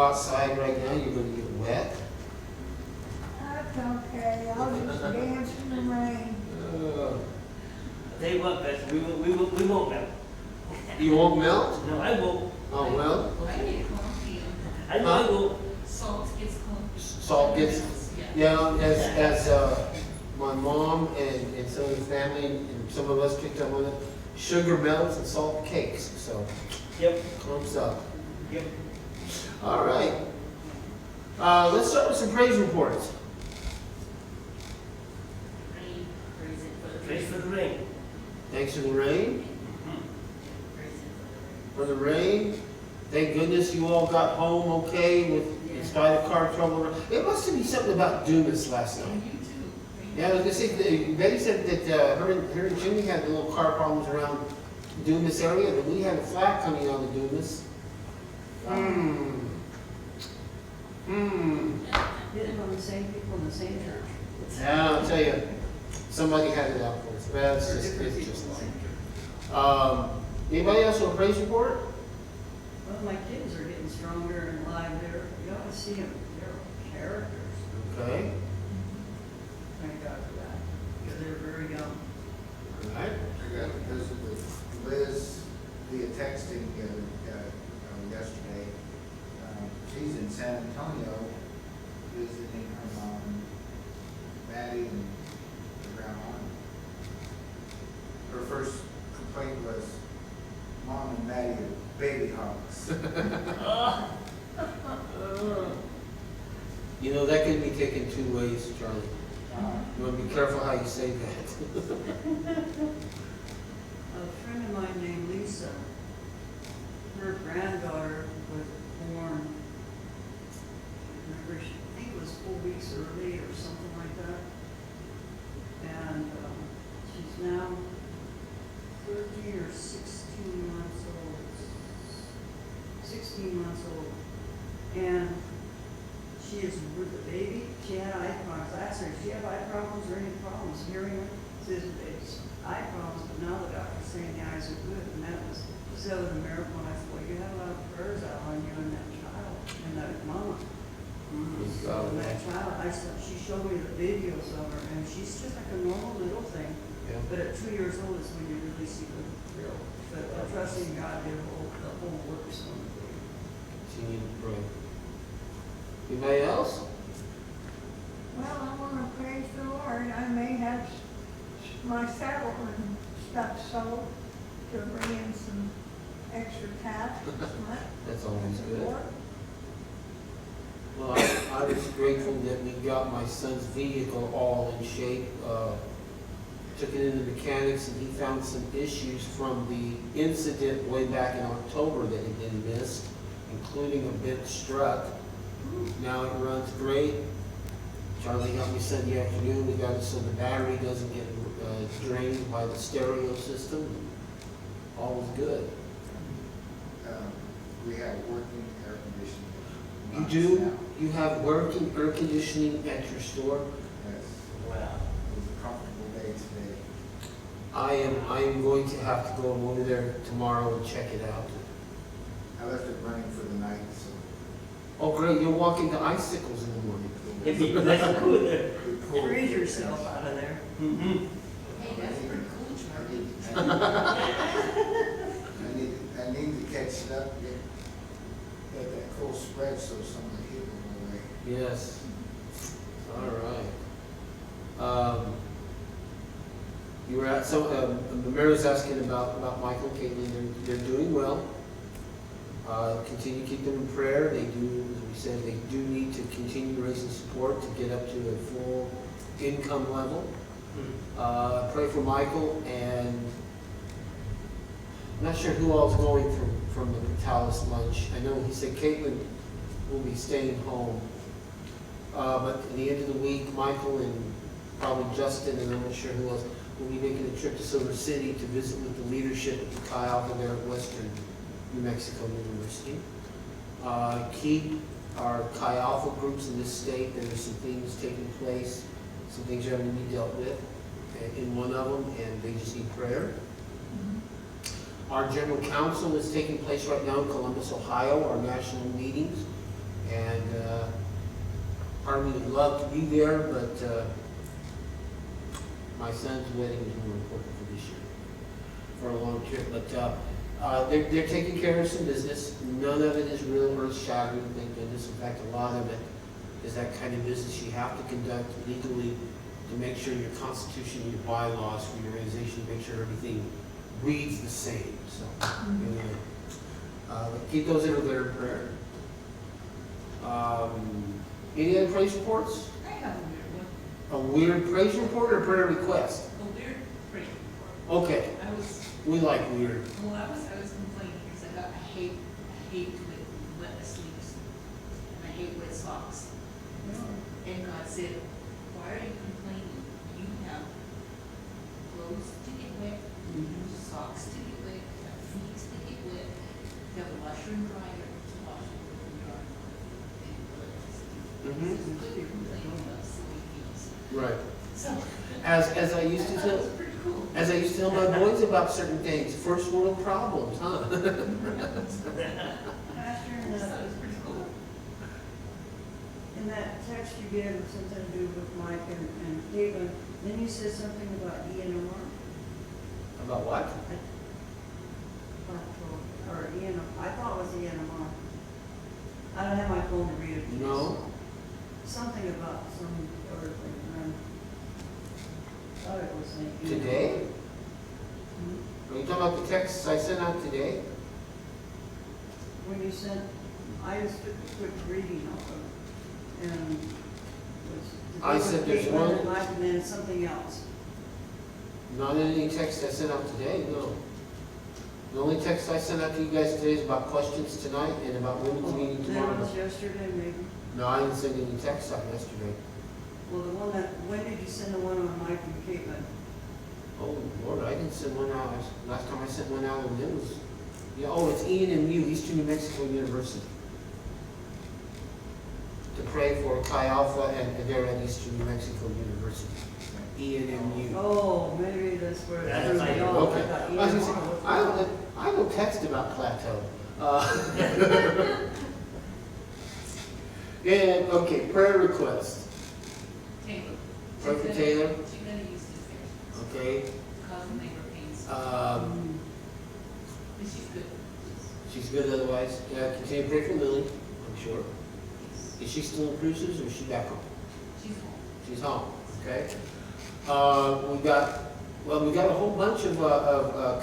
outside right now, you're gonna get wet. That's okay, I'll just dance in the rain. Uh, Tell you what, Beth, we won't melt. You won't melt? No, I won't. Oh, well, I get coffee. I know I won't. Salt gets cold. salt gets, yeah, as my mom and some of the family and some of us picked up on it, sugar melts and salt cakes, so Yep, clumps up. yep. All right. Let's start with some praise reports. Rain, praise it for the Praise rain. for the rain. Thanks for the rain. Praise it For the rain. Thank goodness you all got home okay with, in spite of car trouble. It must have been something about Dumas last for the night. rain. You too. Yeah, I was gonna say, Betty said that her and Jimmy had the little car problems around Dumas area, but we had a flat coming out of Dumas. Hitting on the same people in the same church. Yeah, I'll tell you, somebody had it out for us. Well, it's just like. Anybody else with a praise report? Well, my kids are getting stronger and livelier. You ought to see them. They're characters. Okay. Thank God for that. Because they're very young. All right. I got to visit with Liz via texting yesterday. She's in San Antonio visiting her mom, Maddie, and her grandma. Her first complaint was, Mom and Maddie are baby hogs. You know, that can be taken two ways, Charlie. You want to be careful how you say that. A friend of mine named Lisa, her granddaughter was born, remember, I think it was 4 weeks early or something like that. And she's now 13 or 16 months old. 16 months old. And she is with the baby. She had eye problems. I asked her, does she have eye problems or any problems hearing her? She says, it's eye problems, but now the doctor's saying the eyes are good. And that was, she said it was a miracle. And I said, well, you have a lot of prayers out on you and that child and that mama. So that child, she showed me the videos of her, and she's just like a normal little thing. Yeah. But at 2 years old is when you really see the real. But trusting God did the whole works on the baby. Continue to pray. Anybody else? Well, I wanna praise the Lord, I may have my saddle and stuff sold to bring in some extra cash this month. That's always good. Lord, Well, I was grateful that we got my son's vehicle all in shape. Took it into mechanics and he found some issues from the incident way back in October that had been missed, including a bent strut. Now it runs great. Charlie helped me Sunday afternoon. We got it so the battery doesn't get drained by the stereo system. All was good. We have working air conditioning. You do? You have working air conditioning at your store? Yes, Wow. it was a comfortable day today. I am going to have to go over there tomorrow and check it out. I left it running for the night, so. Oh, great, you'll walk into icicles in the morning. It'd be nice and cool there. We pulled- Freeze yourself out of there. Mm-hmm. Hey, that's pretty cool, Charlie. I need to catch it up, get that full spread so some of the heat will go away. Yes. All right. You were at, so, the mayor's asking about Michael and Caitlin. They're doing well. Continue to keep them in prayer. They do, as we said, they do need to continue raising support to get up to a full income level. Pray for Michael, and I'm not sure who all's going from the Portales lunch. I know he said Caitlin will be staying home. But at the end of the week, Michael and probably Justin, and I'm not sure who else, will be making a trip to Silver City to visit with the leadership at the Chi Alpha there at Western New Mexico University. Keep our Chi Alpha groups in this state. There are some things taking place, some things having to be dealt with in one of them, and they just need prayer. Our general council is taking place right now in Columbus, Ohio, our national meetings. And part of me would love to be there, but my son's wedding is more important for this year, for a long trip. But they're taking care of some business. None of it is real earth-shattering, thank goodness. In fact, a lot of it is that kind of business you have to conduct legally to make sure your constitution, your bylaws for your organization, make sure everything reads the same. So, anyway, keep those in their prayer. Any other praise reports? I have a weird one, A weird praise report or prayer request? a weird break report. Okay, I was, we like weird. well, I was complaining because I hate wet sleeves. And I hate wet socks. And God said, why are you complaining? You have clothes to get wet, socks to get wet, you have feet to get wet, you have a washer and dryer to wash it with your yard. Mhm. This is what you're complaining about, silly things. Right. So. As I used to I thought it tell, was pretty cool. as I used to tell my boys about certain things, first world problems, huh? Pastor, I thought it was pretty cool. In that text you gave had something to do with Mike and Caitlin, then you said something about ENMR. About what? Or ENM, I thought it was ENMR. I don't have my phone to read it. No. Something about some other thing, and I thought it was an ENMR. Today? Hmm? Are you talking about the texts I sent out today? When you sent, I just took a quick reading of it, and was. I said there's one- And Mike, and then something else. Not in any text I sent out today, no. The only text I sent out to you guys today is about questions tonight and about women's meeting Then it tomorrow. was yesterday, maybe. No, I didn't send any text out yesterday. Well, the one that, when did you send the one on Mike and Caitlin? Oh, Lord, I didn't send one out. Last time I sent one out, and it was, yeah, oh, it's ENMU, Eastern New Mexico University. To pray for Chi Alpha and they're at Eastern New Mexico University. ENMU. Oh, maybe that's where. That's I like- thought Okay. I was gonna say, ENMR. I don't text about Plateau. And, okay, prayer request. Taylor. Pray for Taylor. She's gonna use this there, Okay. causing labor pains, Mm. but she's good. She's good otherwise. Yeah, continue to pray for Lily, I'm sure. Is she still in Cruces or is she back home? She's home. She's home, okay? We got a whole bunch of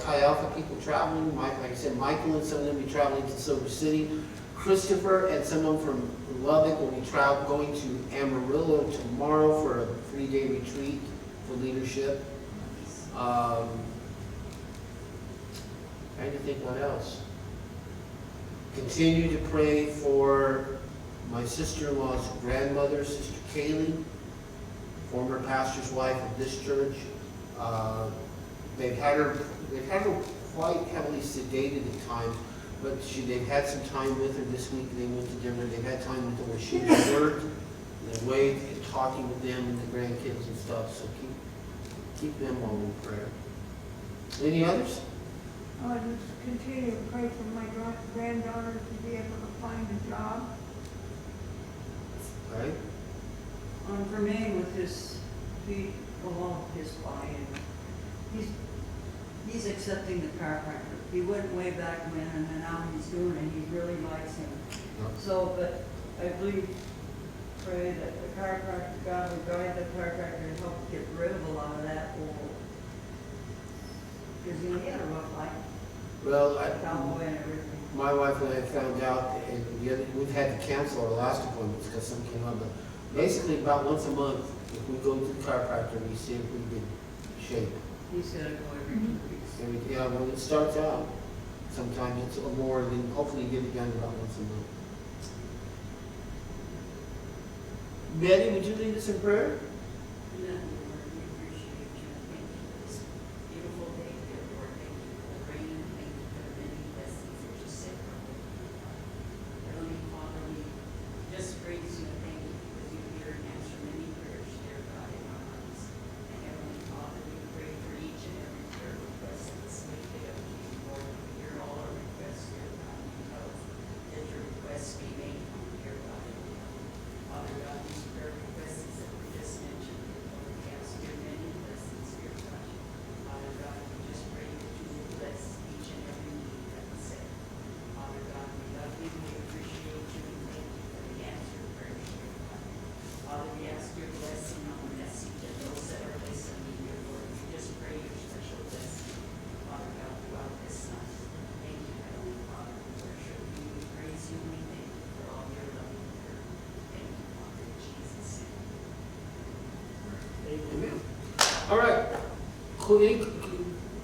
Chi Alpha people traveling. Like I said, Michael and some of them will be traveling to Silver City. Christopher and someone from Lubbock will be going to Amarillo tomorrow for a 3-day retreat for leadership. Trying to think what else. Continue to pray for my sister-in-law's grandmother, Sister Kaylee, former pastor's wife of this church. They've had her quite heavily sedated at times, but they've had some time with her this week. They went to dinner. They've had time with her where she was at work. They're away talking with them and the grandkids and stuff. So keep them all in prayer. Any others? I just continue to pray for my granddaughter to be able to find a job. All right. For me, with his feet, along his body, he's accepting the chiropractor. He wouldn't way back when, and then now he's doing it, he really likes him. Yep. So, but I believe, pray that the chiropractor, God would guide the chiropractor and help get rid of a lot of that old. Because, he had a rough life, Well, cowboy and everything. my wife and I found out, and we've had to cancel our last appointments because something came up. But basically, about once a month, if we go to the chiropractor, we see if we're in shape. He's gotta go every 2 weeks. Yeah, when it starts out, sometimes it's more, than hopefully you get it done about once a month. Betty, would you lead us in prayer? Lord, we appreciate you. Thank you for this beautiful day, dear Lord. Thank you for the rain. Thank you for the many blessings that you sent our way. Heavenly Father, we just praise you and thank you because you hear and answer many prayers, dear God, in our lives. And Heavenly Father, we pray for each and every prayer request in this week of you, Lord. You hear all our requests, dear God. You know that your requests be made known, dear God. All right. Any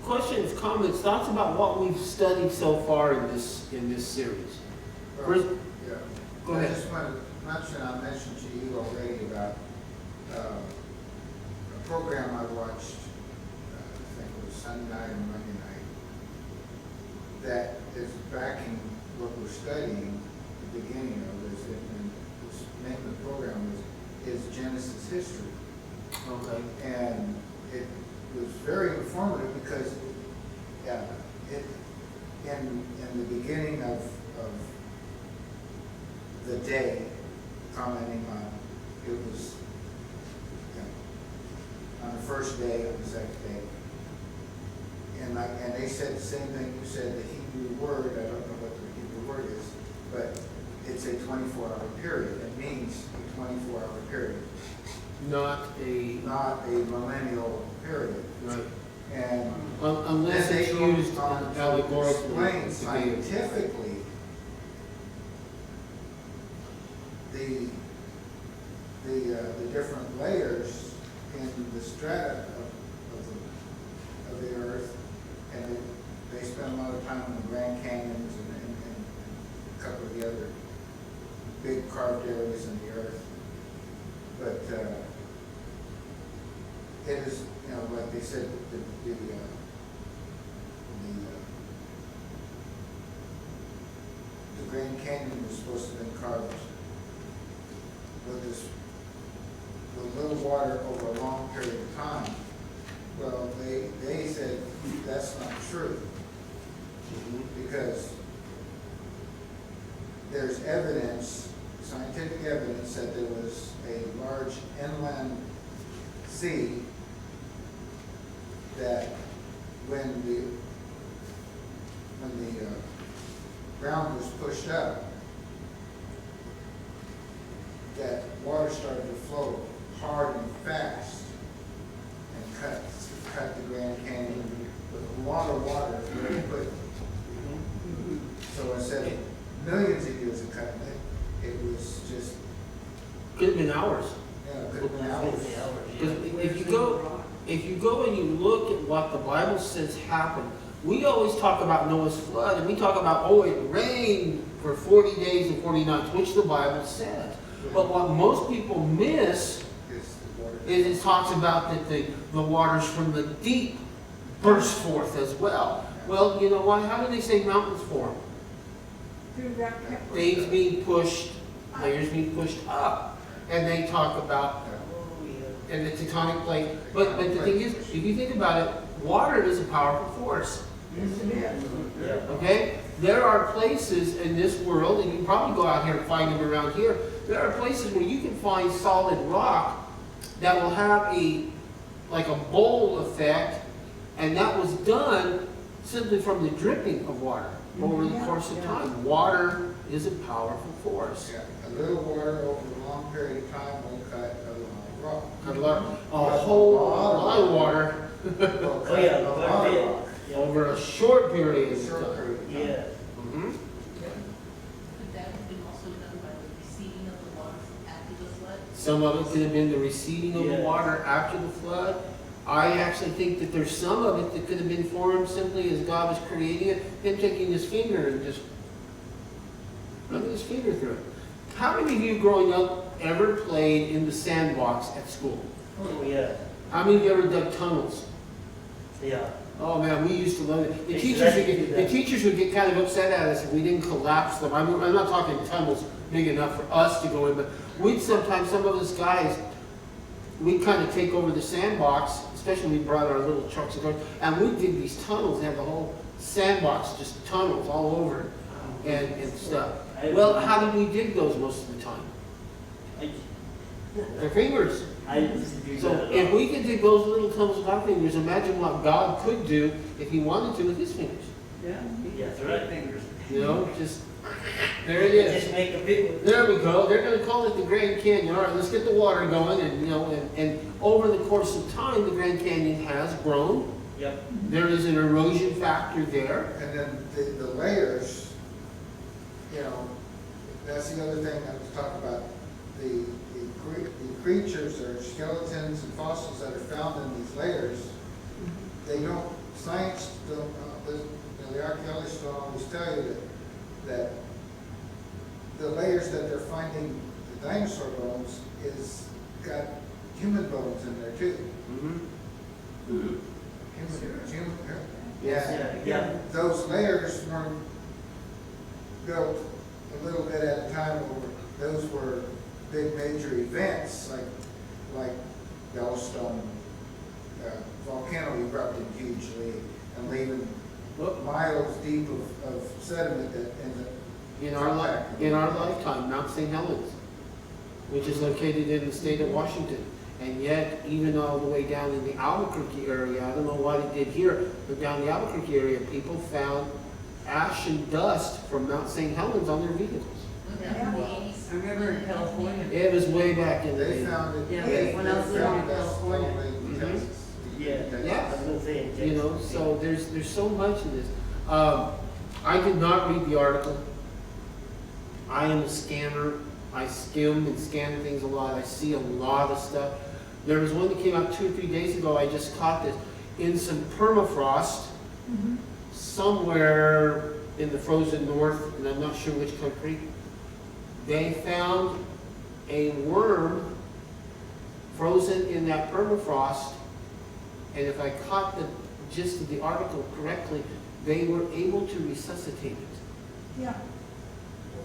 questions, comments, thoughts about what we've studied so far in this series? Well, Chris? yeah. Go ahead. I just wanted to mention, I mentioned to you already about a program I watched, I think it was Sunday night or Monday night, that is backing what we're studying, the beginning of this, and the name of the program is Genesis History. Okay. And it was very informative because it, in the beginning of the day, commenting on, it was, on the first day, on the second day. And they said the same thing you said, the Hebrew word, I don't know what the Hebrew word is, but it's a 24-hour period. It means a 24-hour period. Not a, millennial period. right. And Unless then it's they go used on to allegorically. explain scientifically the different layers in the strata of the earth, and they spend a lot of time in the Grand Canyons and a couple of the other big carved areas in the earth. But it is, like they said, the Grand Canyon was supposed to have been carved with little water over a long period of time. Well, they said that's not true, because there's evidence, scientific evidence, that there was a large inland sea that when the ground was pushed up, that water started to flow hard and fast and cut the Grand Canyon with a lot of water very quickly. So instead of millions of years of cutting it was just, Could have been hours. it could have been hours. Because if you go and you look at what the Bible says happened, we always talk about Noah's flood, and we talk about, it rained for 40 days and 40 nights, which the Bible says. But what most people miss is it talks about that the waters from the deep burst forth as well. Well, you know what? How do they say mountains form? Through that. Things being pushed, layers being pushed up. And they talk about and the tectonic plate. But the thing is, if you think about it, water is a powerful force. Yes, it is. Okay? There are places in this world, and you can probably go out here and find them around here. There are places where you can find solid rock that will have like a bowl effect, and that was done simply from the dripping of water over the course of time. Water is a powerful force. Yeah, a little water over a long period of time will cut a lot of rock. A whole lot of water Will cut Oh, yeah, a quite a lot of bit. rock. over a short period of Short time. period of time. Yeah. Mhm. Could that have been also done by the receding of the water after the flood? Some of it could have been the receding of the Yeah. water after the flood. I actually think that there's some of it that could have been formed simply as God was creating it, him taking his finger and just running his finger through it. How many of you growing up ever played in the sandbox at school? Oh, yeah. How many of you ever dug tunnels? Yeah. Oh man, we used to love it. The Exactly teachers would get kind of upset at us if we didn't collapse them. I'm not talking tunnels big enough for us to go in, but we'd sometimes, some of us guys, we'd kind of take over the sandbox, especially when we brought our little trucks and cars, and we'd dig these tunnels, and have the whole sandbox, just tunnels all over it and stuff. Well, how did we dig those most of the time? Their fingers. I used to do So that. if we could dig those little tunnels with our fingers, imagine what God could do if he wanted to with his fingers. Yeah. Yeah, that's right. Fingers. You know, just, there it is. Just make a big one. There we go. They're going to call it the Grand Canyon. All right, let's get the water going. And, and over the course of time, the Grand Canyon has grown. Yep. There is an erosion factor there. And then the layers, that's the other thing I was talking about. The creatures or skeletons and fossils that are found in these layers, they don't, science don't, the archaeologists don't always tell you that the layers that they're finding the dinosaur bones is got human bones in there too. Mm-hmm. Human, Yeah, yeah. those layers weren't built a little bit at a time, or those were big major events, like Yellowstone volcano erupted hugely and leaving miles deep of sediment In our lifetime, Mount St. Helens, which is located in the state of Washington. And yet, even all the way down in the Albuquerque area, I don't know what it did here, but down the Albuquerque area, people found ash and dust from Mount St. Helens on their vehicles. Was that in the 80s? I remember in California. It was way back in the They day. found it. Yeah, they when I was living found in that California. all in Texas. Yeah. Yeah. I was gonna say in Texas. You know, so there's so much of this. I did not read the article. I am a scanner. I skim and scan things a lot. I see a lot of stuff. There was one that came out 2 or 3 days ago. I just caught this in some permafrost somewhere in the frozen north, and I'm not sure which country. They found a worm frozen in that permafrost, and if I caught the gist of the article correctly, they were able to resuscitate it. Yeah,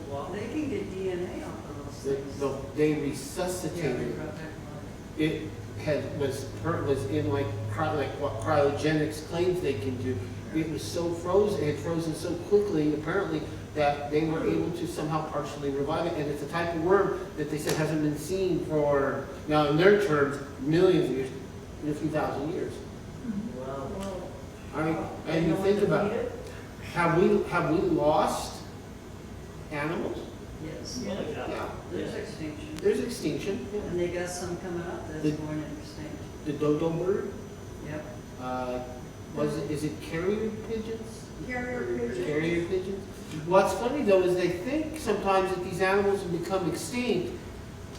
Well, they can get DNA off of those They, things. they Yeah, resuscitated they it. brought back life. It was in like what cryogenics claims they can do. It was so frozen, it had frozen so quickly, apparently, that they were able to somehow partially revive it. And it's a type of worm that they said hasn't been seen for, now in their terms, millions of years, in a few thousand years. Wow. I mean, and you think about it, have we lost animals? Yes, Oh, yeah. Yeah. there's extinction. There's extinction. And they got some coming up that's The- going into extinction. The dodo bird, Yep. is it carrier pigeons? carrier pigeon. Carrier pigeons. What's funny though is they think sometimes that these animals have become extinct,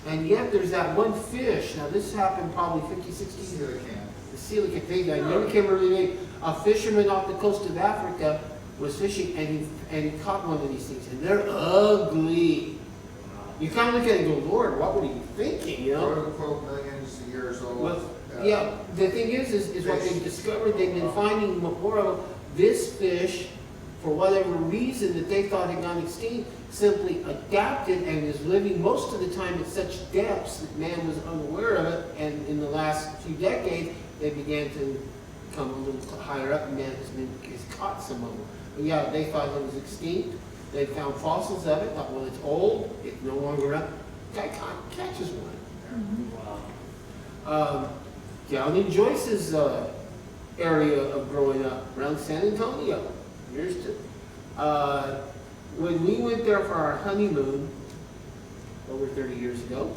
and yet there's that one fish. Now this happened probably 50, 60 See, years. they can. The coelacanth pig. I never can really. A fisherman off the coast of Africa was fishing, and he caught one of these things, and they're ugly. You kind of look at it and go, Lord, what were you thinking? You know. Quote unquote millions of years old. Well, yeah, the thing is what they've discovered, they've been finding more of them. This fish, for whatever reason that they thought had gone extinct, simply adapted and is living most of the time at such depths that man was unaware of it, and in the last few decades, they began to come a little higher up, and man has caught some of them. But yeah, they thought it was extinct. They found fossils of it, thought, well, it's old, it's no longer up. Guy catches one. Wow. Down in Joyce's area of growing up, around San Antonio, years too. When we went there for our honeymoon, over 30 years ago,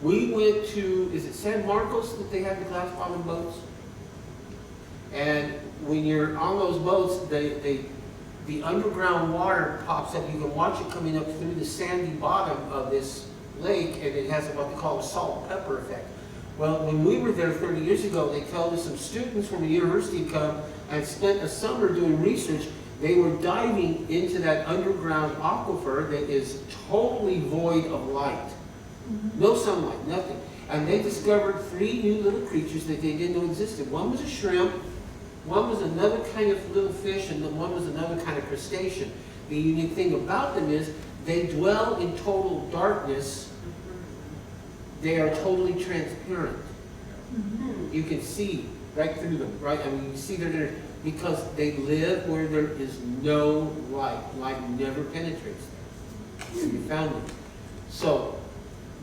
we went to, is it San Marcos that they have the glass bottom boats? And when you're on those boats, the underground water pops up. You can watch it coming up through the sandy bottom of this lake, and it has what they call a salt and pepper effect. Well, when we were there 30 years ago, they told us some students from the university come and spent a summer doing research. They were diving into that underground aquifer that is totally void of light. No sunlight, nothing. And they discovered 3 new little creatures that they didn't know existed. One was a shrimp, one was another kind of little fish, and then one was another kind of crustacean. The unique thing about them is they dwell in total darkness. They are totally transparent. You can see right through them, right? I mean, you see they're there because they live where there is no light. Light never penetrates them. You found them. So,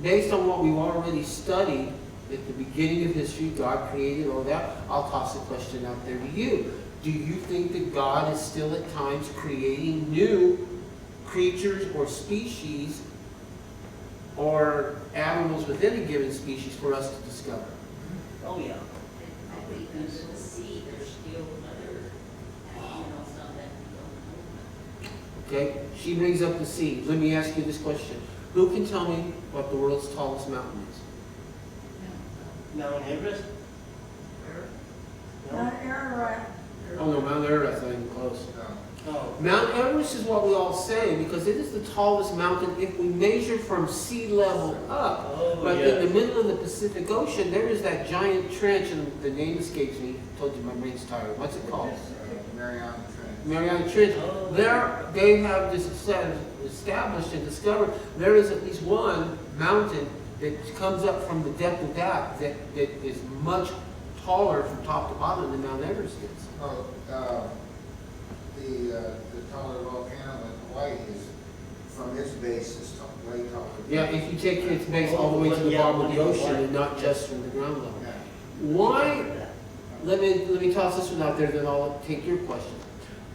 based on what we've already studied at the beginning of history, God created all that, I'll toss a question out there to you. Do you think that God is still at times creating new creatures or species or animals within a given species for us to discover? Oh, yeah. I think under the sea, there's still other animals on that we don't know about. Okay, she brings up the sea. Let me ask you this question. Who can tell me what the world's tallest mountain is? Mount Everest? Mount Ararat. Oh, no, Mount Everest, not even close. Oh, Mount Everest is what we all say because it is the tallest mountain if we measure from sea level up. oh, But in yeah. the middle of the Pacific Ocean, there is that giant trench, and the name escapes me. I told you my brain's tired. What's it called? Mariana Trench. Mariana Trench. Oh. There, they have this established and discovered there is at least one mountain that comes up from the depth of that is much taller from top to bottom than Mount Everest is. Oh, the taller volcano in Hawaii is, from its base, is way taller. Yeah, if you take its base all the way to the bottom of the ocean and not just from the ground level. Yeah. Why, let me toss this one out there, then I'll take your question.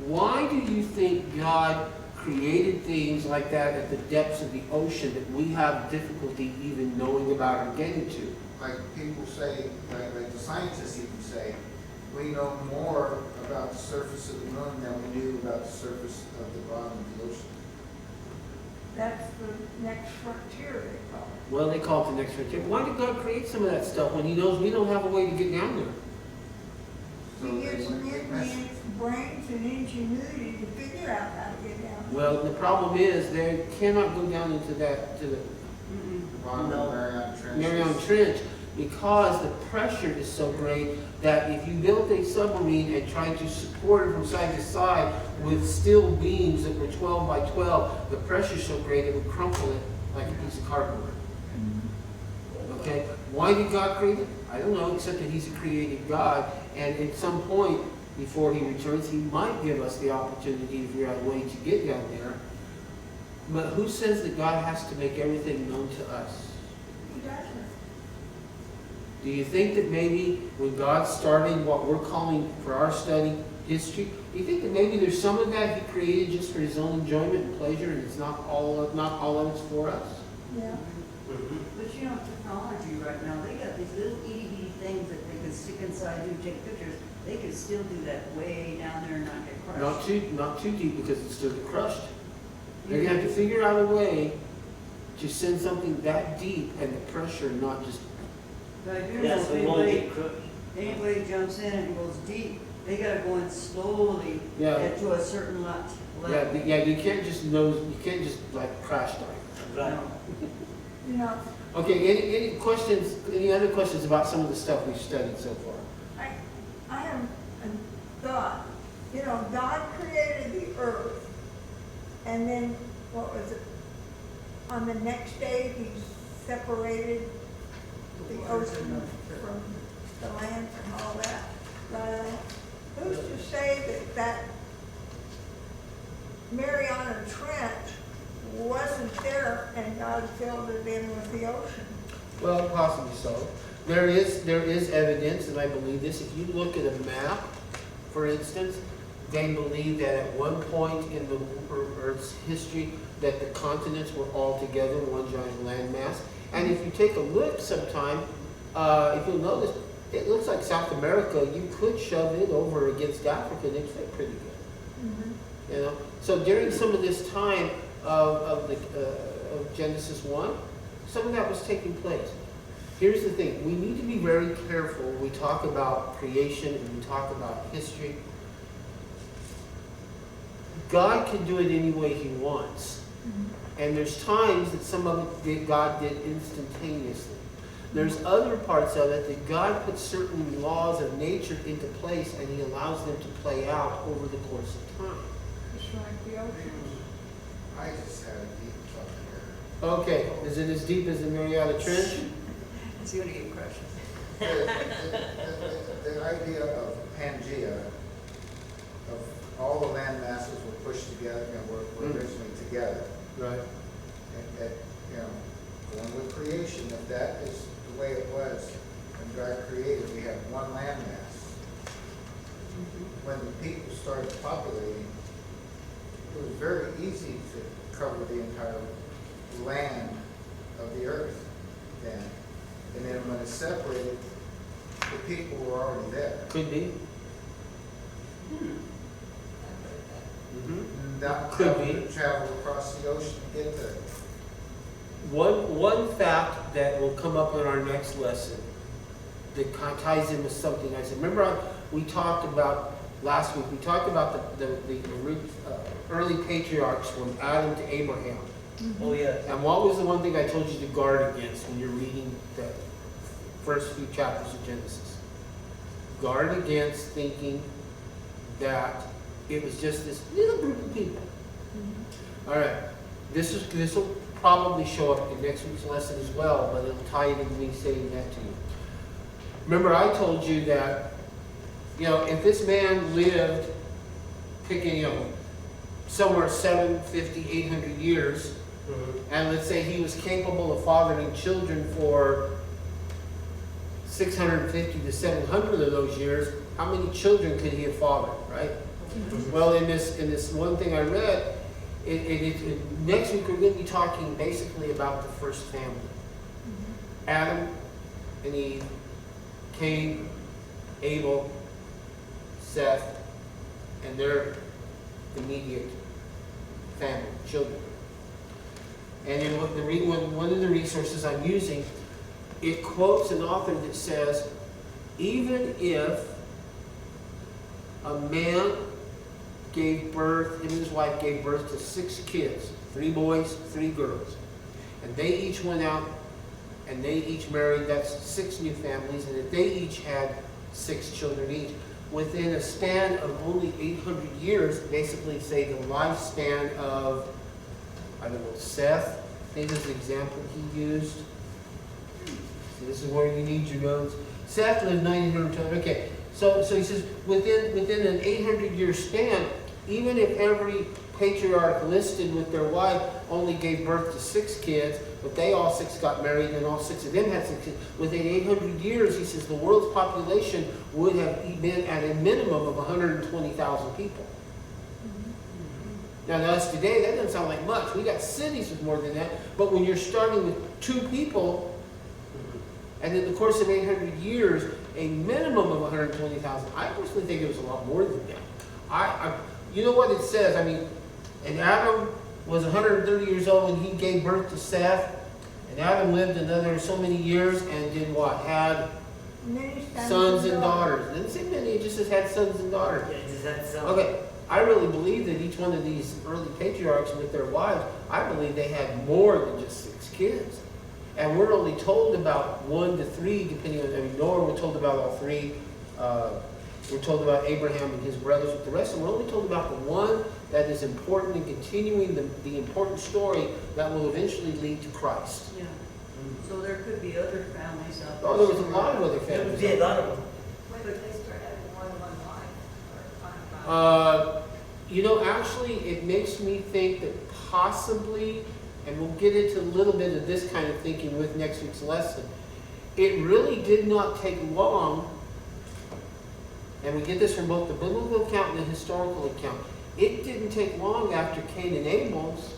Why do you think God created things like that at the depths of the ocean that we have difficulty even knowing about or getting to? Like people say, like the scientists even say, we know more about the surface of the moon than we knew about the surface of the bottom of the ocean. That's the next frontier, they call it. Well, they call it the next frontier. Why did God create some of that stuff when He knows we don't have a way to get down there? So He they gives wouldn't get messy. man's brains and ingenuity to figure out how to get down. Well, the problem is they cannot go down into that, to the The bottom No. of Mariana Trench. Mariana Trench because the pressure is so great that if you built a submarine and tried to support it from side to side with steel beams that were 12 by 12, the pressure is so great it would crumple it like a piece of cardboard. Okay? Why did God create it? I don't know, except that He's a creative God, and at some point before He returns, He might give us the opportunity to figure out a way to get down there. But who says that God has to make everything known to us? He doesn't. Do you think that maybe when God started what we're calling for our study history, do you think that maybe there's some of that He created just for His own enjoyment and pleasure, and it's not all of it's for us? Yeah. Mhm. But you know, technology right now, they got these little itty bitty things that they can stick inside you and take pictures. They could still do that way down there and not get crushed. Not too deep because it's still crushed. They're gonna have to figure out a way to send something that deep and the pressure not just. But I do know Yeah, if so we won't anybody, get crushed. anybody jumps in and goes deep, they gotta go in slowly Yeah. get to a certain level. Yeah, you can't just like crash dive. Right. No. You know, Okay, any questions, any other questions about some of the stuff we've studied so far? I have a thought. You know, God created the earth, and then, what was it? On the next day, He separated the ocean from the land and all that. But who's to say that Mariana Trench wasn't there and God filled it in with the ocean? Well, possibly so. There is evidence, and I believe this. If you look at a map, for instance, they believe that at one point in the Earth's history that the continents were all together in one giant landmass. And if you take a look sometime, if you'll notice, it looks like South America, you could shove it over against Africa and it'd fit pretty good. Mm-hmm. You know? So during some of this time of Genesis 1, some of that was taking place. Here's the thing, we need to be very careful when we talk about creation and we talk about history. God can do it any way He wants. And there's times that some of it God did instantaneously. There's other parts of it that God puts certain laws of nature into place and He allows them to play out over the course of time. Just like the ocean. I just had a deep thought Okay, is it as deep as the Mariana Trench? It's gonna get crushed. here. The idea of Pangea, of all the land masses were pushed together, were originally together. Right. And, going with creation, if that is the way it was, when God created, we have one landmass. When the people started populating, it was very easy to cover the entire land of the earth then. And then when it separated, the people were already there. Could be. Mm-hmm. And that Could be. travel across the ocean to get there. One fact that will come up in our next lesson that ties in with something I said. Remember, we talked about last week, we talked about the early patriarchs from Adam to Abraham. Oh, yeah. And what was the one thing I told you to guard against when you're reading the first few chapters of Genesis? Guard against thinking that it was just this little group of people. All right, this will probably show up in next week's lesson as well, but it'll tie into me saying that to you. Remember, I told you that, if this man lived, picking, somewhere 750, 800 years, and let's say he was capable of fathering children for 650 to 700 of those years, how many children could he have fathered, right? Well, in this one thing I read, next week we're going to be talking basically about the first family. Adam and Eve, Cain, Abel, Seth, and their immediate family, children. And in one of the resources I'm using, it quotes an author that says, even if a man gave birth, him and his wife gave birth to 6 kids, 3 boys, 3 girls, and they each went out and they each married, that's 6 new families, and if they each had 6 children each, within a span of only 800 years, basically say the lifespan of, I don't know, Seth, I think is the example he used. So this is where you need your notes. Seth lived 920, okay. So he says, within an 800-year span, even if every patriarch listed with their wife only gave birth to 6 kids, but they all 6 got married and all 6 of them had 6 kids, within 800 years, he says, the world's population would have been at a minimum of 120,000 people. Now to us today, that doesn't sound like much. We got cities with more than that, but when you're starting with 2 people, and in the course of 800 years, a minimum of 120,000, I personally think it was a lot more than that. You know what it says? I mean, and Adam was 130 years old when he gave birth to Seth, and Adam lived another so many years and did what? Had Many sons and daughters. It didn't say many, it just says had sons and daughters. Yeah, does that sound? Okay, I really believe that each one of these early patriarchs with their wives, I believe they had more than just 6 kids. And we're only told about 1 to 3, depending on, Noah, we're told about all 3. We're told about Abraham and his brothers. With the rest of them, we're only told about the one that is important in continuing the important story that will eventually lead to Christ. Yeah. So there could be other families out there. Oh, there was a lot of other There would families. be a lot of them. When did they start having more than one wife? Or Actually, it makes me think that possibly, and we'll get into a little bit of this kind of thinking with next week's lesson, it really did not take long, and we get this from both the biblical account and the historical account, it didn't take long after Cain and Abel's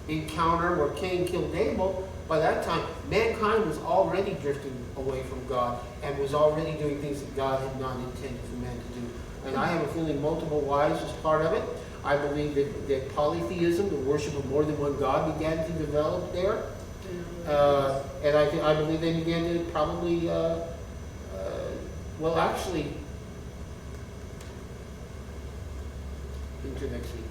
encounter where Cain killed Abel. By that time, mankind was already drifting away from God and was already doing things that God had not intended for man to do. And I have a feeling multiple wives was part of it. I believe that polytheism, the worship of more than one God, began to develop there. And I believe they began to probably, actually, into next week.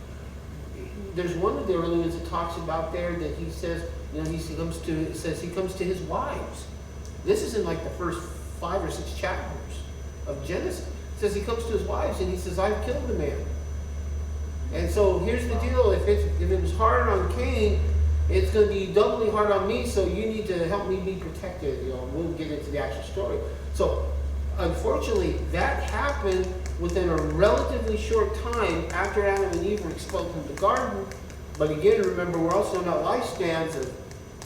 There's one of the early ones that talks about there that he says, he comes to his wives. This is in like the first 5 or 6 chapters of Genesis. It says he comes to his wives and he says, I've killed a man. And so here's the deal, if it was hard on Cain, it's going to be doubly hard on me, so you need to help me be protected. We'll get into the actual story. So unfortunately, that happened within a relatively short time after Adam and Eve were expelled from the garden. But again, remember, we're also not lifespans of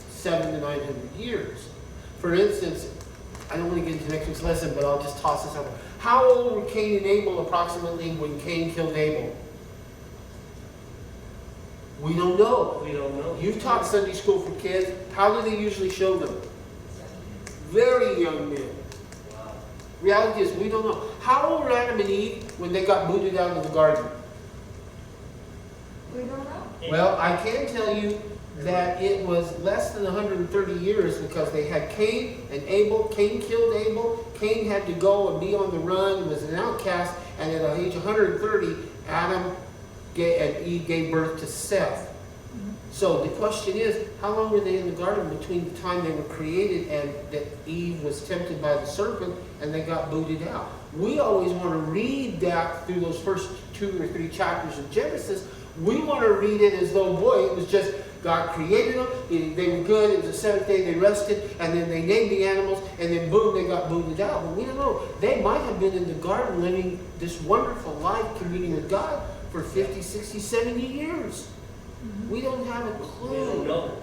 700 to 900 years. For instance, I don't want to get into next week's lesson, but I'll just toss this out. How old were Cain and Abel approximately when Cain killed Abel? We don't know. We don't know. You've taught Sunday school for kids. How do they usually show them? Very young men. Wow. Reality is, we don't know. How old were Adam and Eve when they got booted out of the garden? We don't know. Well, I can tell you that it was less than 130 years because they had Cain and Abel. Cain killed Abel. Cain had to go and be on the run and was an outcast. And at the age of 130, Adam and Eve gave birth to Seth. So the question is, how long were they in the garden between the time they were created and that Eve was tempted by the serpent and they got booted out? We always want to read that through those first 2 or 3 chapters of Genesis. We want to read it as though, boy, it was just God created them, they were good, it was the 7th day, they rested, and then they named the animals, and then boom, they got booted out. But we don't know. They might have been in the garden living this wonderful life, communing with God for 50, 60, 70 years. We don't have a clue. We don't know.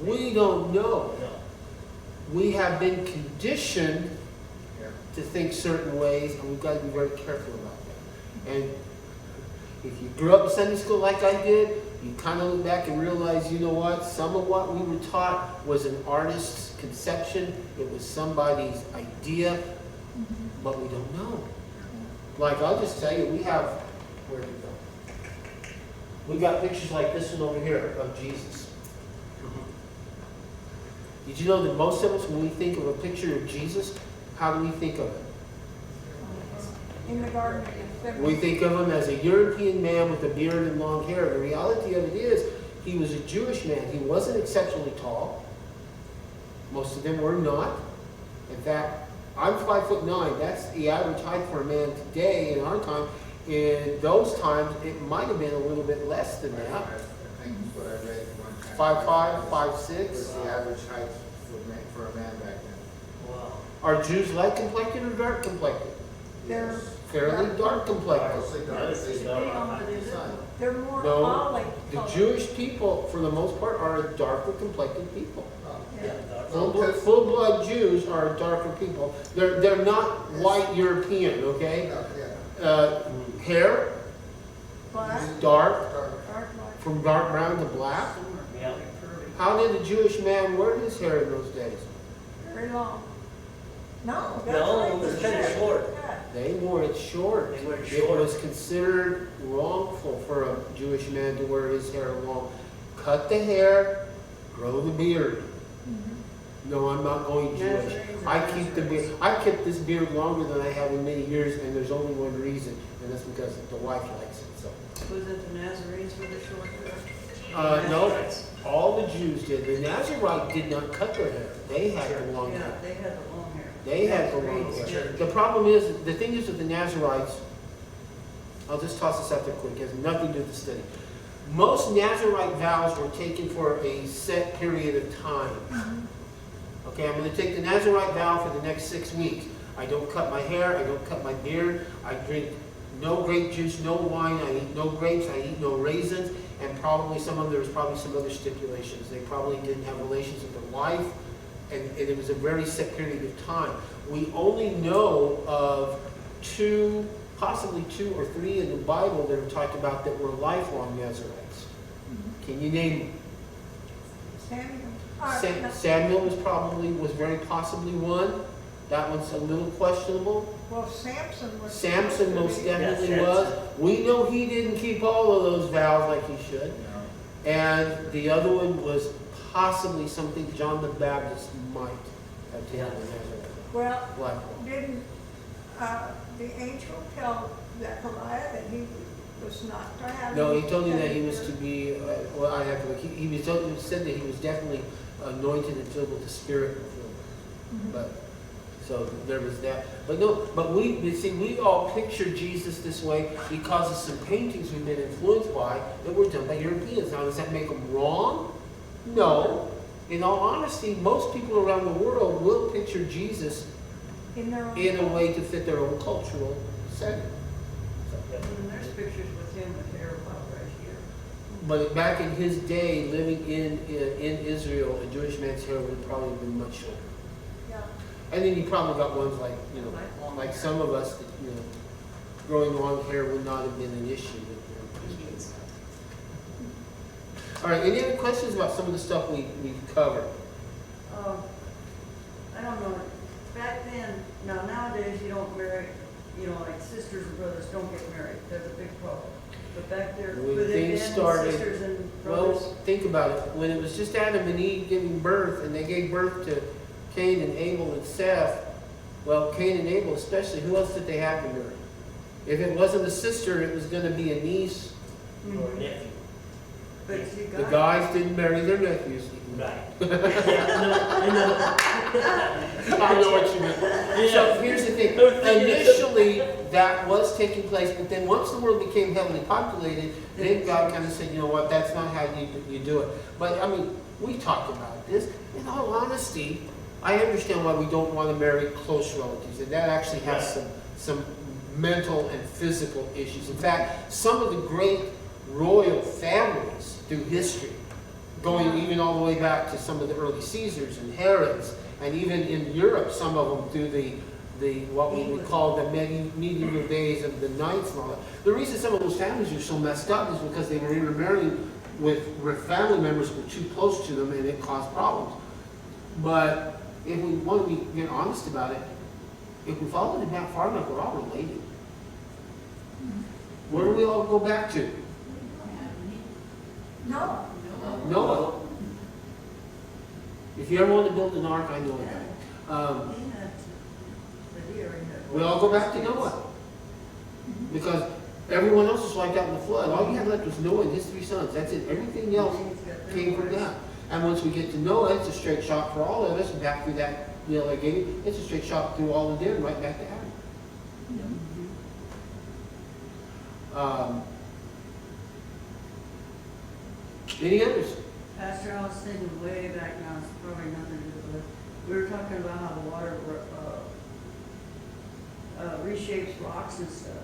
We don't know. No. We have been conditioned Yeah. to think certain ways, and we've got to be very careful about that. And if you grew up in Sunday school like I did, you kind of look back and realize, you know what? Some of what we were taught was an artist's conception. It was somebody's idea, but we don't know. Like, I'll just tell you, we have, where did it go? We got pictures like this one over here of Jesus. Did you know that most of us, when we think of a picture of Jesus, how do we think of it? In the Garden of Gethsemane. We think of him as a European man with a beard and long hair. The reality of it is, he was a Jewish man. He wasn't exceptionally tall. Most of them were not. In fact, I'm 5'9". That's the average height for a man today in our time. In those times, it might have been a little bit less than that. I think that's what I read one time. 5'5", Was 5'6". the average height for a man back then. Wow. Are Jews light complected or dark complected? They're, Yes. Fairly dark complected. Mostly dark. Mostly dark. they're more No, olive the colored. Jewish people, for the most part, are a darker complected people. Oh, Yeah, dark. Full-blood Jews are darker people. They're not white European, okay? yeah. Hair, Black, dark, Dark. dark black. from dark brown to black. Some are Yeah. really curly. How did a Jewish man wear his hair in those days? Very long. No, that's No, right. it was kinda short. Yeah. They wore it short. They wore it It short. was considered wrongful for a Jewish man to wear his hair long. Cut the hair, grow the beard. No, I'm not going Jewish. Nazarenes are I keep the beard. Nazarenes. I kept this beard longer than I have in many years, and there's only one reason, and that's because the wife likes it. So, Was it the Nazarenes with the short hair? no, Nazarites. all the Jews did. The Nazarite did not cut their hair. They had the long Yeah, hair. they had the long hair. They had the long Nazarenes hair. did. The problem is, the thing is with the Nazarites, I'll just toss this out there quick, it has nothing to do with the study. Most Nazarite vows were taken for a set period of time. Okay, I'm going to take the Nazarite vow for the next 6 weeks. I don't cut my hair, I don't cut my beard, I drink no grape juice, no wine, I eat no grapes, I eat no raisins, and there's probably some other stipulations. They probably didn't have relations with their wife, and it was a very set period of time. We only know of possibly two or three in the Bible that are talked about that were lifelong Nazarites. Can you name them? Samuel. No. Samuel was very possibly one. That one's a little questionable. Well, Samson was. Samson most definitely Yeah, was. Samson. We know he didn't keep all of those vows like he should. No. And the other one was possibly something John the Baptist might have taken as a Well, lifelong. didn't, the angel tell Zechariah that he was not to have? No, he any told me that he was to children? be, well, I have to look, he said that he was definitely anointed and filled with the Spirit and filled. But, so there was that. But no, but we all picture Jesus this way because of some paintings we've been influenced by that were done by Europeans. Now, does that make them wrong? No. In all honesty, most people around the world will picture Jesus In their own. in a way to fit their own cultural setting. And there's pictures with him with hair about right here. But back in his day, living in Israel, a Jewish man's hair would have probably been much shorter. Yeah. And then you probably got ones like, Like long like hair. some of us, that, growing long hair would not have been an issue with Europeans. All right, any other questions about some of the stuff we covered? I don't know, back then, nowadays you don't marry you know, like sisters and brothers don't get married, there's a big problem. But back there, When with things it started- sisters and Well, brothers, think about it. When it was just Adam and Eve giving birth, and they gave birth to Cain and Abel and Seth, well, Cain and Abel especially, who else did they have to marry? If it wasn't a sister, it was going to be a niece. Or nephew. but see, The guys didn't marry their nephews. Right. Yeah, I know. I know what you mean. So here's the thing. Initially, that was taking place, but then once the world became heavily populated, then God kind of said, you know what, that's not how you do it. But I mean, we talked about this. In all honesty, I understand why we don't want to marry close relatives, and that actually has some mental and physical issues. In fact, some of the great royal families through history, going even all the way back to some of the early Caesars and Herods, and even in Europe, some of them through the what we would call the medieval days of the knights and all that. The reason some of those families are so messed up is because they were intermarrying with family members who were too close to them, and it caused problems. But if we want to get honest about it, if we follow it back far enough, we're all related. Where do we all go back to? No, Noah. If you ever want to build an ark, I know a guy. they had, but he already had. We all go back to Noah. Because everyone else was wiped out in the flood. All you had left was Noah and his 3 sons. That's it. Everything else came from that. And once we get to Noah, it's a straight shot for all of us. And back through that I gave you, it's a straight shot through all of them, right back to Adam. Any others? Pastor, I was thinking way back now, it's probably nothing to do with it. We were talking about how the water reshapes rocks and stuff.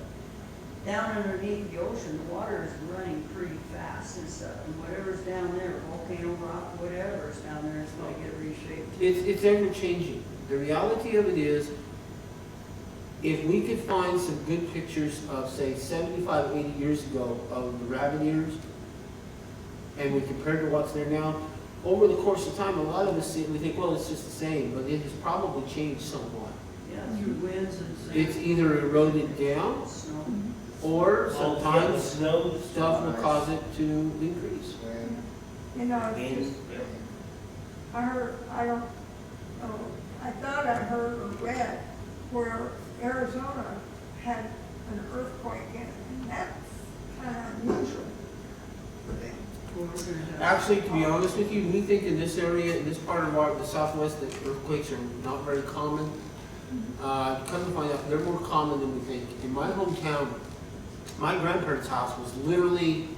Down underneath the ocean, the water is running pretty fast and stuff. And whatever's down there, volcano rock, whatever's down there, is going to get reshaped. It's ever changing. The reality of it is, if we could find some good pictures of, say, 75, 80 years ago of the rabbit ears, and we compare to what's there now, over the course of time, a lot of us see it, we think, well, it's just the same, but it has probably changed somewhat. Yeah, through winds and sand. It's either eroded down, Snow. or All the sometimes snow, stuff will cause it to increase. When, you know, it's wind, just, I heard, I don't, oh, I thought I heard or read where Arizona had an earthquake in it, and that's kind of unusual for them. Well, we're gonna have- Actually, to be honest with you, we think in this area, in this part of the Southwest, that earthquakes are not very common. Come to find out, they're more common than we think. In my hometown, my grandparents' house was literally,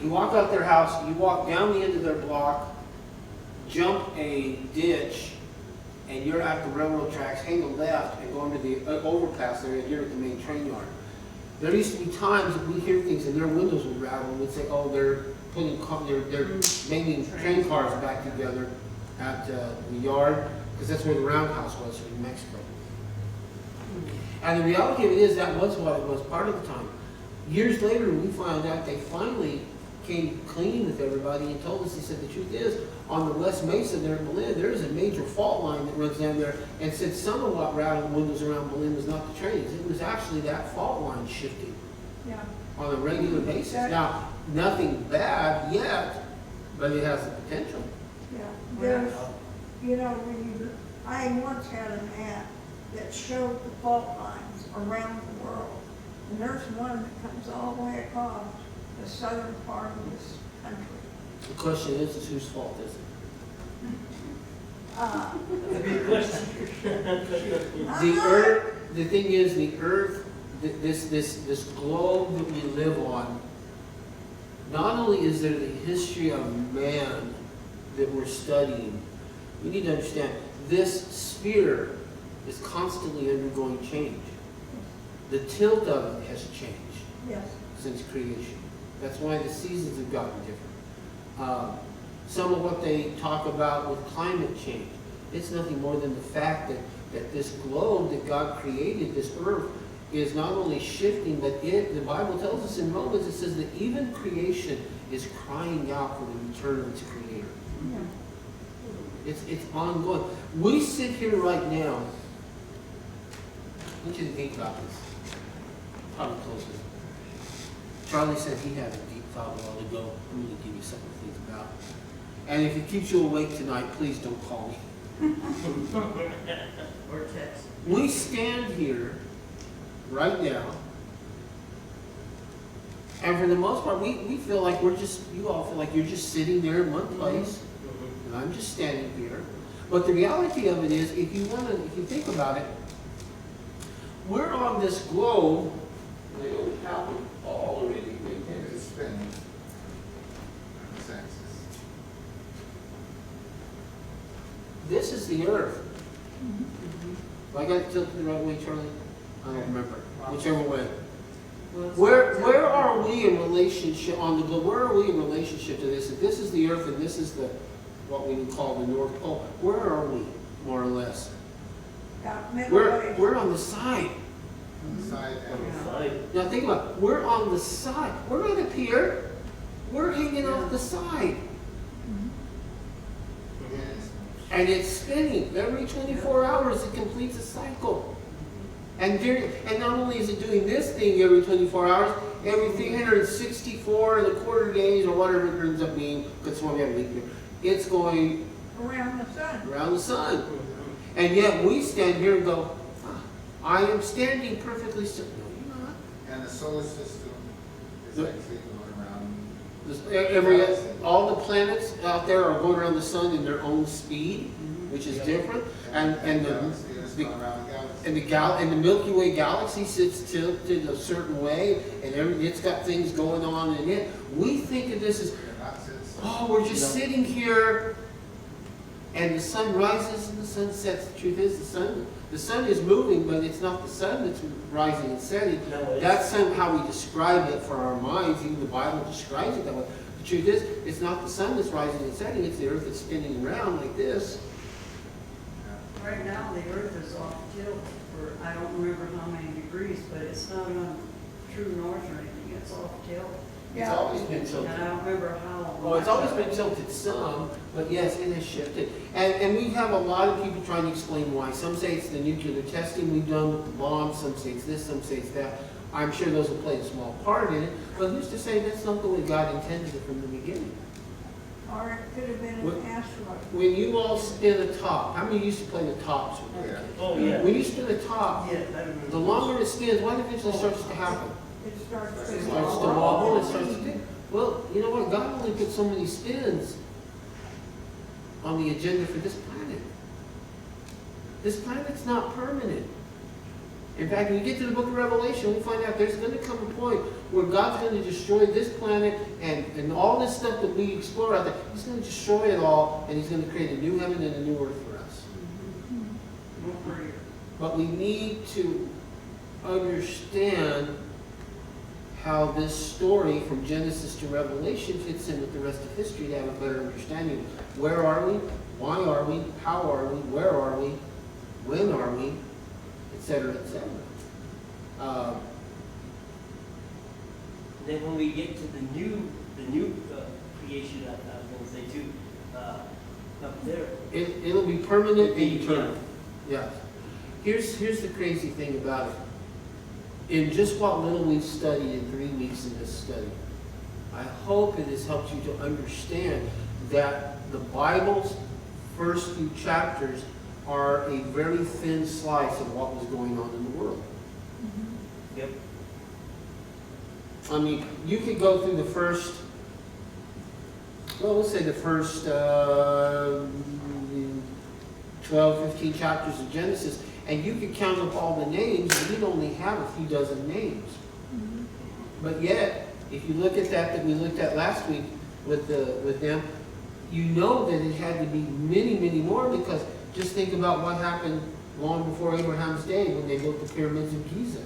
you walk out their house, you walk down the end of their block, jump a ditch, and you're at the railroad tracks, hang a left, and go into the overpass there, and you're at the main train yard. There used to be times that we hear things and their windows would rattle, and we'd say, oh, they're putting, they're making train cars back together at the yard, because that's where the roundhouse was in Mexico. And the reality of it is that was what it was part of the time. Years later, we found out they finally came clean with everybody and told us, he said, the truth is, on the West Mesa there in Berlin, there is a major fault line that runs down there, and said some of what rattled windows around Berlin was not the trains, it was actually that fault line shifting Yeah, on a regular basis. Now, nothing bad yet, but it has the potential. yeah. There's, you know, I once had an app that showed the fault lines around the world. And there's one that comes all the way across the southern part of this country. The question is whose fault is it? That's a good question. The earth, the thing is, the earth, this globe that we live on, not only is there the history of man that we're studying, we need to understand, this sphere is constantly undergoing change. The tilt of it has changed Yes, since creation. That's why the seasons have gotten different. Some of what they talk about with climate change, it's nothing more than the fact that this globe that God created, this earth, is not only shifting, but the Bible tells us in Romans, it says that even creation is crying out for the return of its creator. yeah. It's ongoing. We sit here right now I want you to think about this. Probably closer. Charlie said he had a deep thought a while ago. I'm going to give you something to think about. And if it keeps you awake tonight, please don't call me. Or text. We stand here right now, and for the most part, we feel like you all feel like you're just sitting there in one place, and I'm just standing here. But the reality of it is, if you think about it, we're on this globe. They don't have it already. It's spinning. Senses. This is the earth. I got it tilted the right way, Charlie? I don't remember. Whichever way. Well, it's Where are we in relationship on the globe? Where are we in relationship to this? If this is the earth and this is what we would call the North Pole, where are we, more or less? About middle We're way. on the side. On the side and Side. Now think about it. We're on the side. We're not up here. We're hanging off the side. yes. And it's spinning. Every 24 hours it completes a cycle. And not only is it doing this thing every 24 hours, every 364 and a quarter days or whatever it ends up being, because we have a leap year, it's going Around the sun. around the sun. And yet we stand here and go, "Ah, I am standing perfectly still." No, you're not. And the solar system is Yep. actually going around. All the planets out there are going around the sun in their own speed, which is different. And the galaxy is going around the galaxy. and the Milky Way galaxy sits tilted a certain way, and it's got things going on in it. We think of this as, They're not sits. oh, we're just sitting here, and the sun rises and the sun sets. The truth is, the sun is moving, but it's not the sun that's rising and setting. No, it's- That's how we describe it for our minds. Even the Bible describes it that way. The truth is, it's not the sun that's rising and setting. It's the earth that's spinning around like this. Right now, the earth is off tilt for, I don't remember how many degrees, but it's not on true north or anything, it's off tilt. It's Yeah. always been tilted. And I don't remember how. Well, it's always been tilted some, but yes, it has shifted. And we have a lot of people trying to explain why. Some say it's the nuclear testing we've done with the bombs, some say it's this, some say it's that. I'm sure those will play a small part in it, but who's to say that's not the way God intended it from the beginning? Or it could have been What- an asteroid. When you all spin a top, how many used to play the tops? Yeah. Oh, yeah. When you spin a top, Yeah, I remember. the longer it spins, what eventually starts to happen? It starts to. It starts to wobble, it starts to do. Well, you know what? God only put so many spins on the agenda for this planet. This planet's not permanent. In fact, when you get to the book of Revelation, we find out there's going to come a point where God's going to destroy this planet and all this stuff that we explore out there. He's going to destroy it all, and He's going to create a new heaven and a new earth for us. No prettier. But we need to understand how this story from Genesis to Revelation fits in with the rest of history to have a better understanding. Where are we? Why are we? How are we? Where are we? When are we? Etc. Etc. Then when we get to the new creation, I was gonna say too, up there. It'll be permanent and Yeah. eternal. Yeah. Here's the crazy thing about it. In just what little we've studied in 3 weeks in this study, I hope it has helped you to understand that the Bible's first few chapters are a very thin slice of what was going on in the world. Yep. I mean, you could go through the first, well, let's say the first 12, 15 chapters of Genesis, and you could count up all the names, and you'd only have a few dozen names. But yet, if you look at that we looked at last week with them, you know that it had to be many, many more, because just think about what happened long before Abraham's day when they built the pyramids of Giza.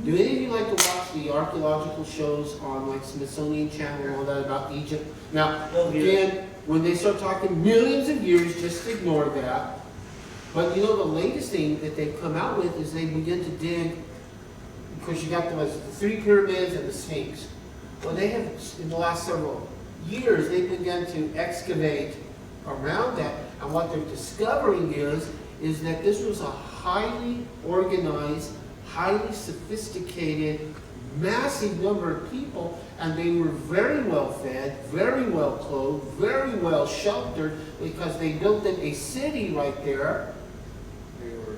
Do any of you like to watch the archaeological shows on like Smithsonian Channel and all that about Egypt? Now, Oh, yeah. again, when they start talking millions of years, just ignore that. But you know, the latest thing that they've come out with is they begin to dig, because you got the 3 pyramids and the Sphinx. Well, they have, in the last several years, they've begun to excavate around that, and what they're discovering is that this was a highly organized, highly sophisticated, massive number of people, and they were very well fed, very well clothed, very well sheltered, because they built them a city right there,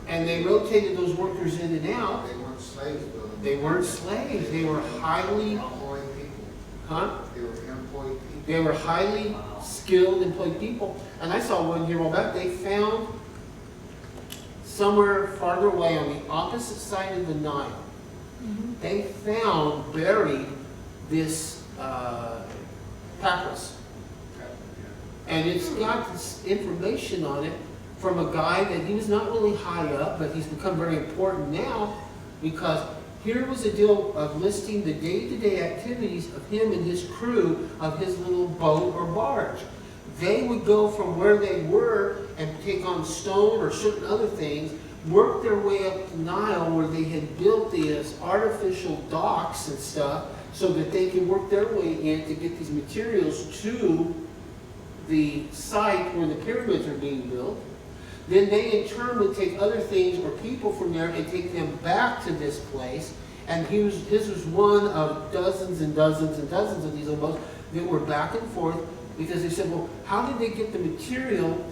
and they rotated those workers in and out. They weren't slaves, Bill. They weren't slaves, they were highly, Employed people. huh? They were employed people. They were highly skilled, employed people. And I saw one here a while back, they found somewhere farther away on the opposite side of the Nile, they found buried this papyrus. And it's got this information on it from a guy that he was not really high up, but he's become very important now, because here was a deal of listing the day-to-day activities of him and his crew of his little boat or barge. They would go from where they were and take on stone or certain other things, work their way up the Nile where they had built these artificial docks and stuff so that they could work their way in to get these materials to the site where the pyramids are being built. Then they in turn would take other things or people from there and take them back to this place. And his was one of dozens and dozens and dozens of these boats that were back and forth, because they said, well, how did they get the material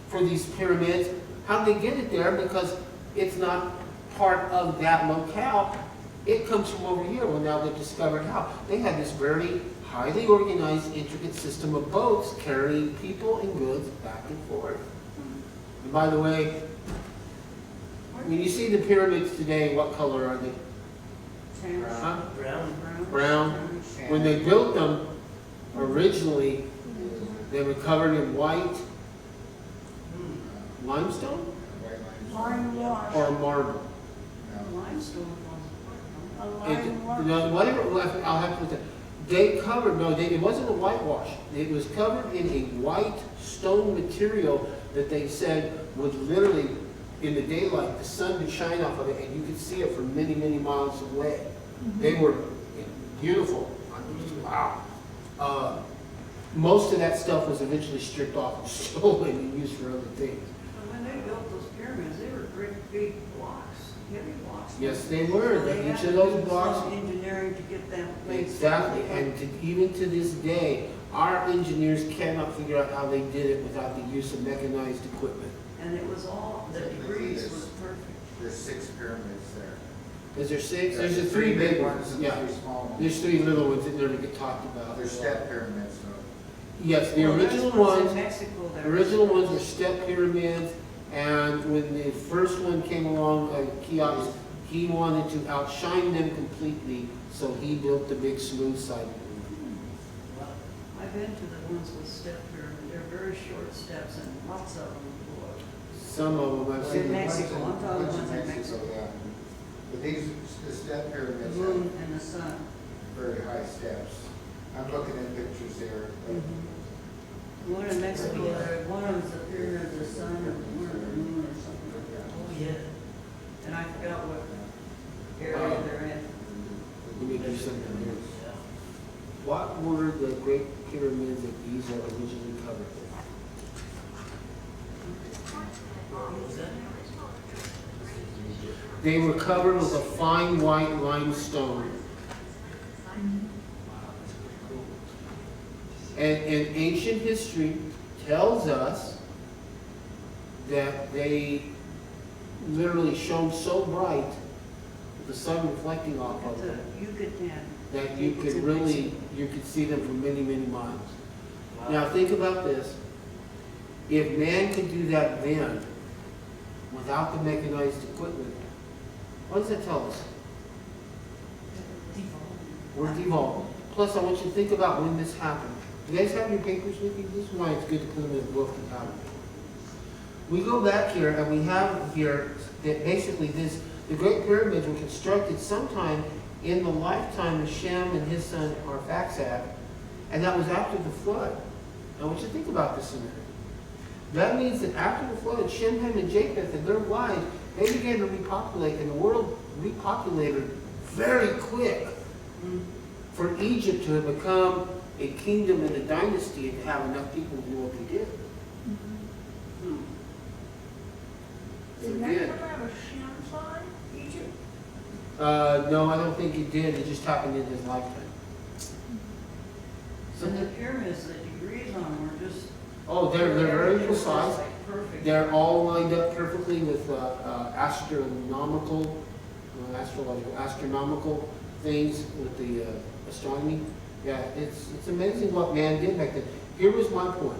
for these pyramids? How did they get it there? Because it's not part of that locale. It comes from over here. Well, now they've discovered how. They had this very highly organized, intricate system of boats carrying people and goods back and forth. And by the way, when you see the pyramids today, what color are they? Tan, Huh? Brown. Brown. When they built them, originally, they were covered in white limestone Lime wash. or marble. Limestone A was lime wash. No, whatever, I'll have to put that. They covered, no, it wasn't a whitewash. It was covered in a white stone material that they said would literally, in the daylight, the sun would shine off of it and you could see it from many, many miles away. They were beautiful. I mean, wow. Most of that stuff was eventually stripped off and stolen and used for other things. When they built those pyramids, they were great big blocks, heavy blocks. Yes, they were. So they Each had of to those do blocks. some engineering to get them placed. Exactly, and even to this day, our engineers cannot figure out how they did it without the use of mechanized equipment. And it was all, the degrees was perfect. There's 6 pyramids there. Is there 6? There's the 3 big ones, and yeah. 3 small ones. There's 3 little ones that never get talked about. They're step pyramids, so. Yes, the Well, original there's ones in ones, Mexico that the are- original ones were step pyramids, and when the first one came along, Cheops, he wanted to outshine them completely, so he built the big smooth side. I've been to the ones with step pyramid, they're very short steps and lots of them. Some of them I've In seen. Mexico, I'm talking Ones ones in Mexico. yeah. But these, the step The pyramids moon have and the sun. very high steps. I'm looking at pictures there. One in Mexico, one of them's the pyramid of the sun, or one of the moon, or something like that. Oh, yeah. And I forgot what area they're in. Let me do something here. Yeah. What were the Great Pyramids of Giza originally covered with? What was that? They were covered with a fine white limestone. And ancient history tells us that they literally shone so bright, with the sun reflecting off At of the them, Yucatan. that you It's could in really, Mexico. you could see them from many, many miles. Wow. Now think about this. If man could do that then, without the mechanized equipment, what does that tell us? We're devolving. Plus, I want you to think about when this happened. You guys have your papers with you? This is why it's good to put them in a book and have them. We go back here and we have here that basically the Great Pyramids were constructed sometime in the lifetime of Shem and his son Arphaxad, and that was after the flood. I want you to think about this a minute. That means that after the flood, Shem, Ham, and Japheth and their wives, they began to repopulate, and the world repopulated very quick for Egypt to have become a kingdom and a dynasty and to have enough people to do what they did. Did that come out of Shem's line, Egypt? No, I don't think it did, it just happened in his lifetime. So the pyramids, the degrees on them were just. Oh, they're very they were just precise. like perfect. They're all lined up perfectly with astronomical things with the astronomy. Yeah, it's amazing what man did back then. Here was my point.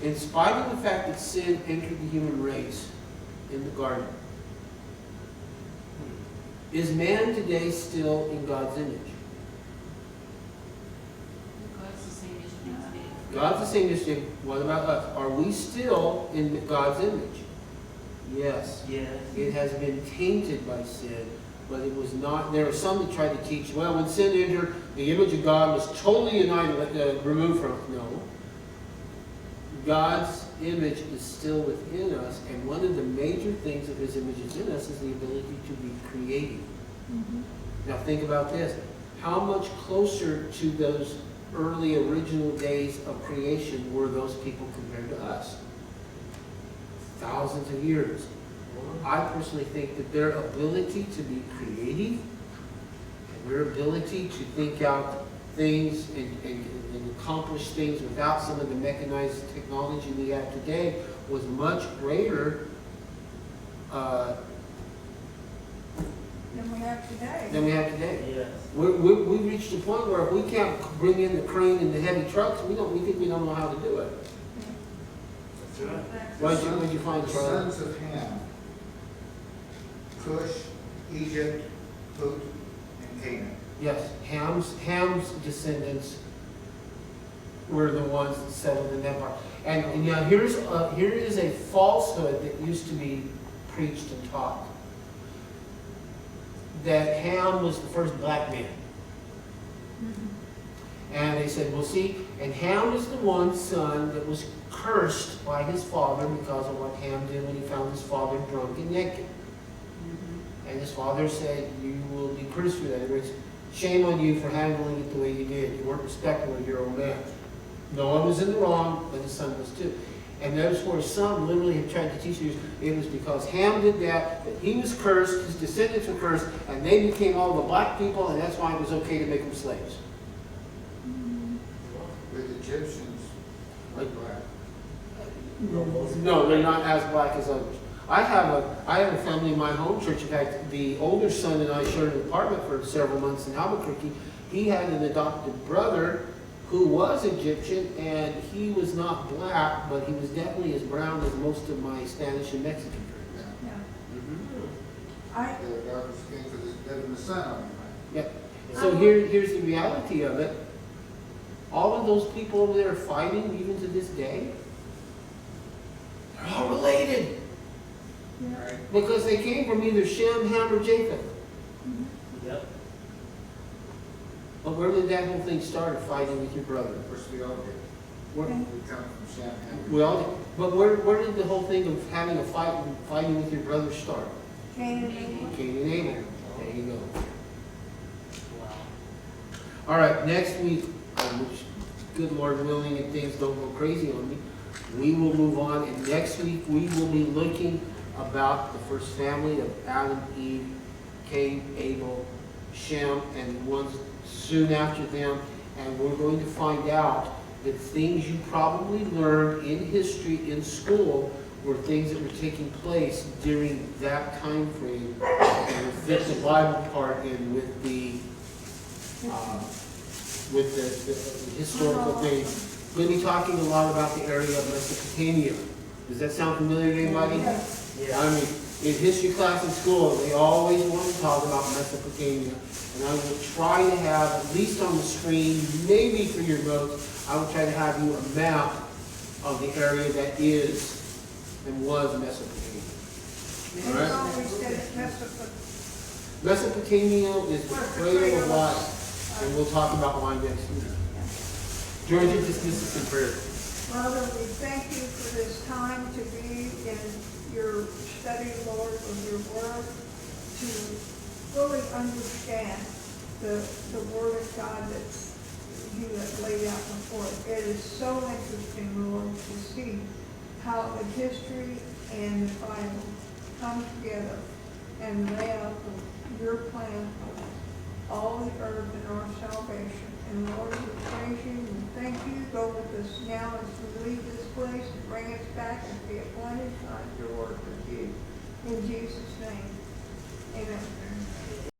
In spite of the fact that sin entered the human race in the garden, is man today still in God's image? God's the same as you used to be. God's the same as you. What about us? Are we still in God's image? Yes. Yes. It has been tainted by sin, but it was not. There are some that try to teach, well, when sin entered, the image of God was totally removed from it. No. God's image is still within us, and one of the major things of His image is in us is the ability to be creative. Now think about this. How much closer to those early original days of creation were those people compared to us? Thousands of years. I personally think that their ability to be creative and their ability to think out things and accomplish things without some of the mechanized technology we have today was much greater Than we have today. than we have today. Yes. We reached a point where if we can't bring in the crane and the heavy trucks, we think we don't know how to do it. That's right. What'd you find, The Charlie? sons of Ham, Cush, Egypt, Put, and Canaan. Yes, Ham's descendants were the ones that settled in that part. And now here is a falsehood that used to be preached and taught. That Ham was the first black man. And they said, well, see, and Ham is the one son that was cursed by his father because of what Ham did when he found his father drunk and naked. And his father said, you will be cursed for that. In other words, shame on you for handling it the way you did. You weren't respectful of your own man. No one was in the wrong, but his son was too. And those where some literally have tried to teach you it was because Ham did that he was cursed, his descendants were cursed, and they became all the black people, and that's why it was okay to make them slaves. With Egyptians, like black. No, they're not as black as others. I have a family in my home church. In fact, the older son and I shared an apartment for several months in Albuquerque. He had an adopted brother who was Egyptian, and he was not black, but he was definitely as brown as most of my Spanish and Mexican friends. Yeah. I, They're darker skin because it's better than the sun on them, right? Yep. So here's the reality of it. All of those people over there fighting, even to this day, they're all related. Right. Because they came from either Shem, Ham, or Japheth. Yep. But where did that whole thing start, of fighting with your brother? Of course, we all did. Where, We come from Shem, Ham. we all did. But where did the whole thing of having a fight and fighting with your brother start? Cain and Abel. Cain and Abel. There you go. Wow. All right, next week, which, good Lord willing, and things don't go crazy on me, we will move on. And next week, we will be looking about the first family of Adam, Eve, Cain, Abel, Shem, and the ones soon after them. And we're going to find out that things you probably learned in history in school were things that were taking place during that time frame, and we'll fit the Bible part in with the historical things. We're going to be talking a lot about the area of Mesopotamia. Does that sound familiar to anybody? Yeah. I mean, in history class in school, they always want to talk about Mesopotamia. And I will try to have, at least on the screen, maybe for your notes, I will try to have you a map of the area that is and was Mesopotamia. All right? always said it Mesopotamia. Mesopotamia is the cradle of life, and we'll talk about why next week. Georgia, dismiss us in prayer. Father, we thank you for this time to be in your study, Lord, of your word, to fully understand the word of God that you have laid out before us. It is so interesting, Lord, to see how the history and the Bible come together and lay out your plan of all the earth and our salvation. And Lord, we praise you and thank you. Go with us now as we leave this place and bring us back and be appointed on your work with you. In Jesus' name, amen.